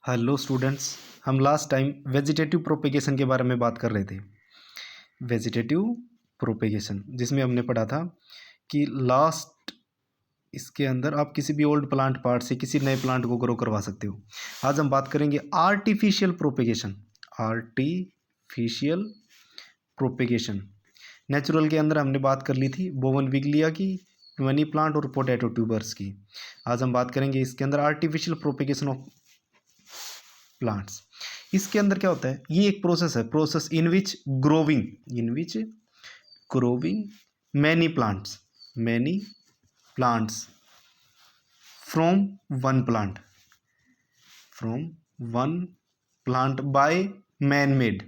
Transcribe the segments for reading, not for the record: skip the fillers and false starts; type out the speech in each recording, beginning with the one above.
Hello students. हम last time vegetative propagation के बारे में बात कर रहे थे। वेजिटेटिव प्रोपेगेशन जिसमें हमने पढ़ा था कि लास्ट इसके अंदर आप किसी भी ओल्ड प्लांट पार्ट से किसी नए प्लांट को ग्रो करवा सकते हो। आज हम बात करेंगे artificial propagation. Artificial propagation natural के अंदर हमने बात कर ली थी बोगनविलिया की, मनी प्लांट और पोटैटो ट्यूबर्स की। आज हम बात करेंगे इसके अंदर आर्टिफिशियल प्रोपेगेशन ऑफ प्लांट्स। इसके अंदर क्या होता है, ये एक प्रोसेस है, process in which growing many plants from one plant by man made.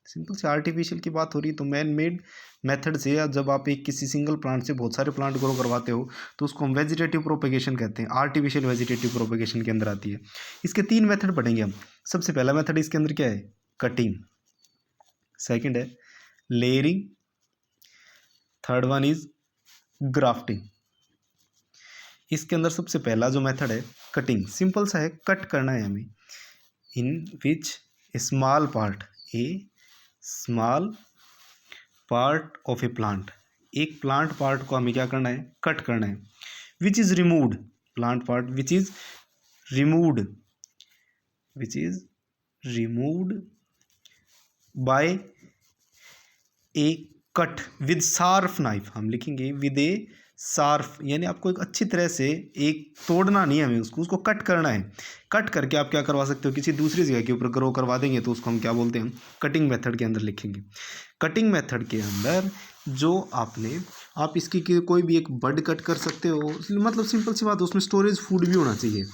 Simple से आर्टिफिशियल की बात हो रही है तो मैन मेड मेथड से, या जब आप एक किसी सिंगल प्लांट से बहुत सारे प्लांट ग्रो करवाते हो तो उसको हम वेजिटेटिव प्रोपेगेशन कहते हैं। आर्टिफिशियल वेजिटेटिव प्रोपेगेशन के अंदर आती है। इसके 3 मेथड पढ़ेंगे हम। सबसे पहला मेथड इसके अंदर क्या है, कटिंग। सेकंड है layering. Third one is grafting. इसके अंदर सबसे पहला जो मेथड है कटिंग, सिंपल सा है, कट करना है हमें। In which small part of a plant, एक प्लांट पार्ट को हमें क्या करना है, कट करना है। Which is removed, plant part which is removed by a cut with sharp knife. हम लिखेंगे विद ए शार्प, यानी आपको एक अच्छी तरह से एक तोड़ना नहीं है हमें, उसको कट करना है। कट करके आप क्या करवा सकते हो, किसी दूसरी जगह के ऊपर ग्रो करवा देंगे तो उसको हम क्या बोलते हैं, कटिंग मेथड के अंदर लिखेंगे। कटिंग मेथड के अंदर जो आप इसकी कोई भी एक बड कट कर सकते हो, मतलब सिंपल सी बात, उसमें स्टोरेज फूड भी होना चाहिए,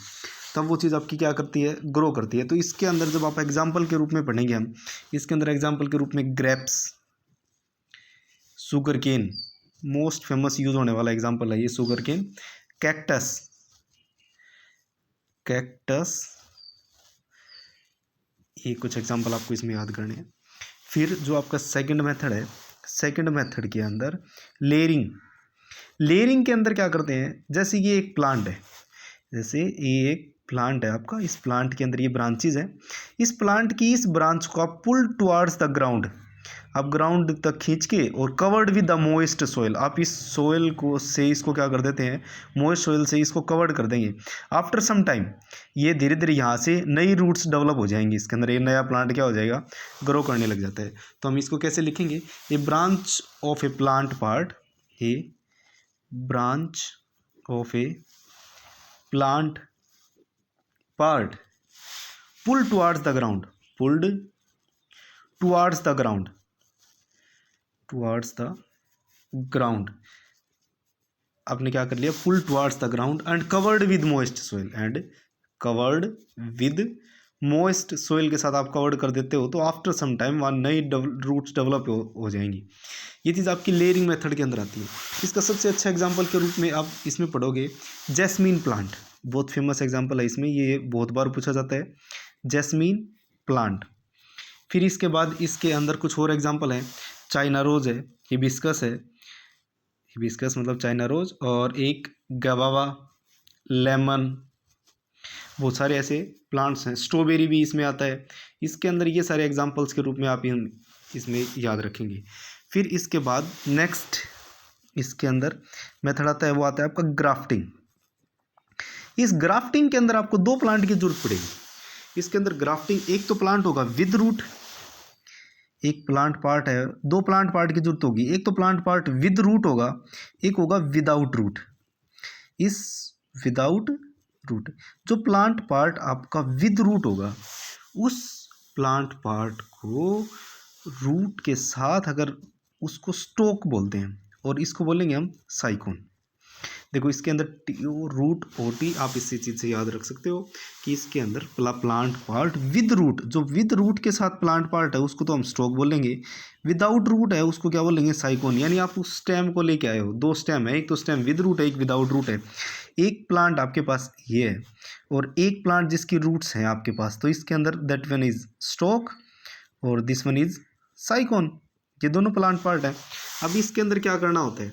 तब वो चीज़ आपकी क्या करती है, ग्रो करती है। तो इसके अंदर जब आप एग्जाम्पल के रूप में पढ़ेंगे हम, इसके अंदर एग्जाम्पल के रूप में grapes, sugar cane, most famous use होने वाला एग्जाम्पल है ये शुगर केन। कैक्टस, ये कुछ एग्जाम्पल आपको इसमें याद करने हैं। फिर जो आपका सेकंड मेथड है, सेकंड मेथड के अंदर लेयरिंग के अंदर क्या करते हैं, जैसे ये एक प्लांट है, जैसे ये एक प्लांट है आपका, इस प्लांट के अंदर ये ब्रांचेज है। इस प्लांट की इस ब्रांच को आप पुल टुवार्ड्स द ग्राउंड, आप ग्राउंड तक खींच के, और covered with the moist soil, आप इस सोइल को से इसको क्या कर देते हैं, मोइस्ट सोइल से इसको कवर्ड कर देंगे। आफ्टर सम टाइम ये धीरे धीरे यहाँ से नई रूट्स डेवलप हो जाएंगी, इसके अंदर ये नया प्लांट क्या हो जाएगा, ग्रो करने लग जाता है। तो हम इसको कैसे लिखेंगे, a branch of a plant part, a branch of a plant part pull towards the ground, pulled towards the ground, आपने क्या कर लिया, pull towards the ground and covered with moist soil के साथ आप कवर्ड कर देते हो, तो आफ्टर सम टाइम वहाँ नई रूट्स डेवलप हो जाएंगी। ये चीज़ आपकी लेयरिंग मेथड के अंदर आती है। इसका सबसे अच्छा एग्जांपल के रूप में आप इसमें पढ़ोगे जैस्मीन प्लांट, बहुत फेमस एग्जांपल है इसमें, ये बहुत बार पूछा जाता है, जैस्मीन प्लांट। फिर इसके बाद इसके अंदर कुछ और एग्जांपल हैं, चाइना रोज है, हिबिस्कस है, हिबिस्कस मतलब चाइना रोज, और एक गवावा, लेमन, बहुत सारे ऐसे प्लांट्स हैं। स्ट्रॉबेरी भी इसमें आता है। इसके अंदर ये सारे एग्जांपल्स के रूप में आप इसमें याद रखेंगे। फिर इसके बाद नेक्स्ट इसके अंदर मेथड आता है, वो आता है आपका ग्राफ्टिंग। इस ग्राफ्टिंग के अंदर आपको 2 प्लांट की जरूरत पड़ेगी। इसके अंदर ग्राफ्टिंग, एक तो प्लांट होगा विद रूट, एक प्लांट पार्ट है, 2 प्लांट पार्ट की जरूरत होगी, एक तो प्लांट पार्ट विद रूट होगा, एक होगा विदाउट रूट। इस विदाउट रूट, जो प्लांट पार्ट आपका विद रूट होगा, उस प्लांट पार्ट को रूट के साथ अगर उसको स्टोक बोलते हैं, और इसको बोलेंगे हम साइकोन। देखो इसके अंदर रूट ओ टी, आप इसी चीज़ से याद रख सकते हो कि इसके अंदर प्लांट पार्ट विद रूट, जो विद रूट के साथ प्लांट पार्ट है उसको तो हम स्टॉक बोलेंगे, विदाउट रूट है उसको क्या बोलेंगे, साइकोन। यानी आप उस स्टेम को लेके आए हो, 2 स्टेम है, एक तो स्टेम विद रूट है, एक विदाउट रूट है। एक प्लांट आपके पास ये है और एक प्लांट जिसकी रूट्स हैं आपके पास, तो इसके अंदर दैट वन इज स्टॉक और दिस वन इज साइकोन, ये दोनों प्लांट पार्ट है। अब इसके अंदर क्या करना होता है,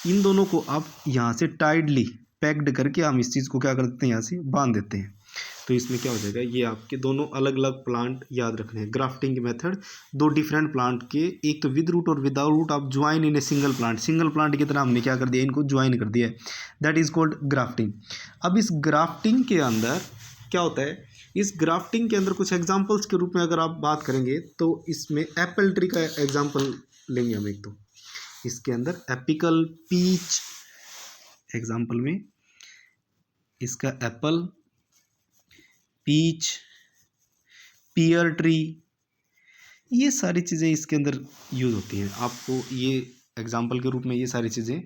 इन दोनों को आप यहाँ से टाइडली पैक्ड करके हम इस चीज़ को क्या कर देते हैं, यहाँ से बांध देते हैं। तो इसमें क्या हो जाएगा, ये आपके दोनों अलग अलग प्लांट याद रखने हैं। ग्राफ्टिंग की मेथड दो डिफरेंट प्लांट के, एक तो विद रूट और विदाउट रूट, आप join in a single plant की तरह हमने क्या कर दिया, इनको ज्वाइन कर दिया है, दैट इज कॉल्ड ग्राफ्टिंग। अब इस ग्राफ्टिंग के अंदर क्या होता है, इस ग्राफ्टिंग के अंदर कुछ एग्जांपल्स के रूप में अगर आप बात करेंगे तो इसमें एप्पल ट्री का एग्जांपल लेंगे हम एक। तो इसके अंदर एपिकल पीच एग्जांपल में इसका एप्पल, पीच, पियर ट्री, ये सारी चीज़ें इसके अंदर यूज़ होती हैं। आपको ये एग्जांपल के रूप में ये सारी चीज़ें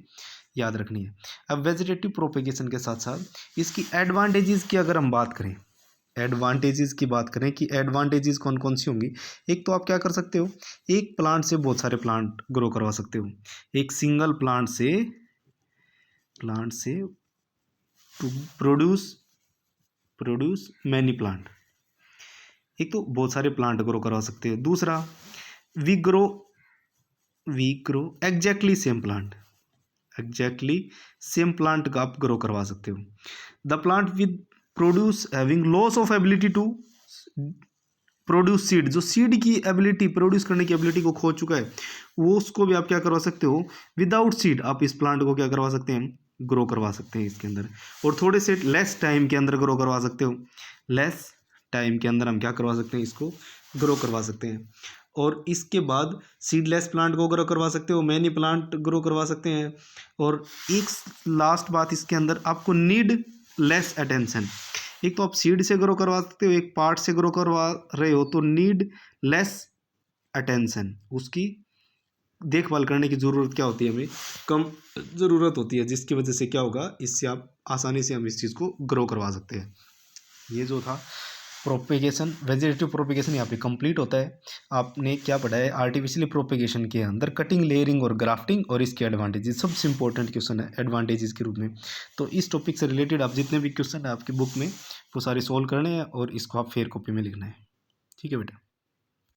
याद रखनी है। अब वेजिटेटिव प्रोपेगेशन के साथ साथ इसकी एडवांटेजेस की अगर हम बात करें, एडवांटेजेस की बात करें कि एडवांटेजेस कौन कौन सी होंगी। एक तो आप क्या कर सकते हो, एक प्लांट से बहुत सारे प्लांट ग्रो करवा सकते हो। एक सिंगल प्लांट से प्रोड्यूस मैनी प्लांट, एक तो बहुत सारे प्लांट ग्रो करवा सकते हो। दूसरा we grow exactly same plant का आप ग्रो करवा सकते हो। The plant with produce having loss of ability to produce seed, जो सीड की एबिलिटी, प्रोड्यूस करने की एबिलिटी को खो चुका है, वो उसको भी आप क्या करवा सकते हो, विदाउट सीड आप इस प्लांट को क्या करवा सकते हैं, ग्रो करवा सकते हैं इसके अंदर। और थोड़े से लेस टाइम के अंदर ग्रो करवा सकते हो, लेस टाइम के अंदर हम क्या करवा सकते हैं, इसको ग्रो करवा सकते हैं। और इसके बाद सीडलेस प्लांट को ग्रो करवा सकते हो, मैनी प्लांट ग्रो करवा सकते हैं। और एक लास्ट बात इसके अंदर, आपको नीड लेस अटेंशन। एक तो आप सीड से ग्रो करवा सकते हो, एक पार्ट से ग्रो करवा रहे हो तो नीड लेस अटेंशन, उसकी देखभाल करने की ज़रूरत क्या होती है, हमें कम ज़रूरत होती है, जिसकी वजह से क्या होगा, इससे आप आसानी से हम इस चीज़ को ग्रो करवा सकते हैं। ये जो था प्रोपेगेशन, वेजिटेटिव प्रोपेगेशन यहाँ पे कंप्लीट होता है। आपने क्या पढ़ा है, आर्टिफिशियल प्रोपेगेशन के अंदर कटिंग, लेयरिंग और ग्राफ्टिंग और इसके एडवांटेजेस, सबसे इंपॉर्टेंट क्वेश्चन है एडवांटेजेस के रूप में। तो इस टॉपिक से रिलेटेड आप जितने भी क्वेश्चन है आपकी बुक में वो सारे सोल्व करने हैं और इसको आप फेयर कॉपी में लिखना है। ठीक है बेटा।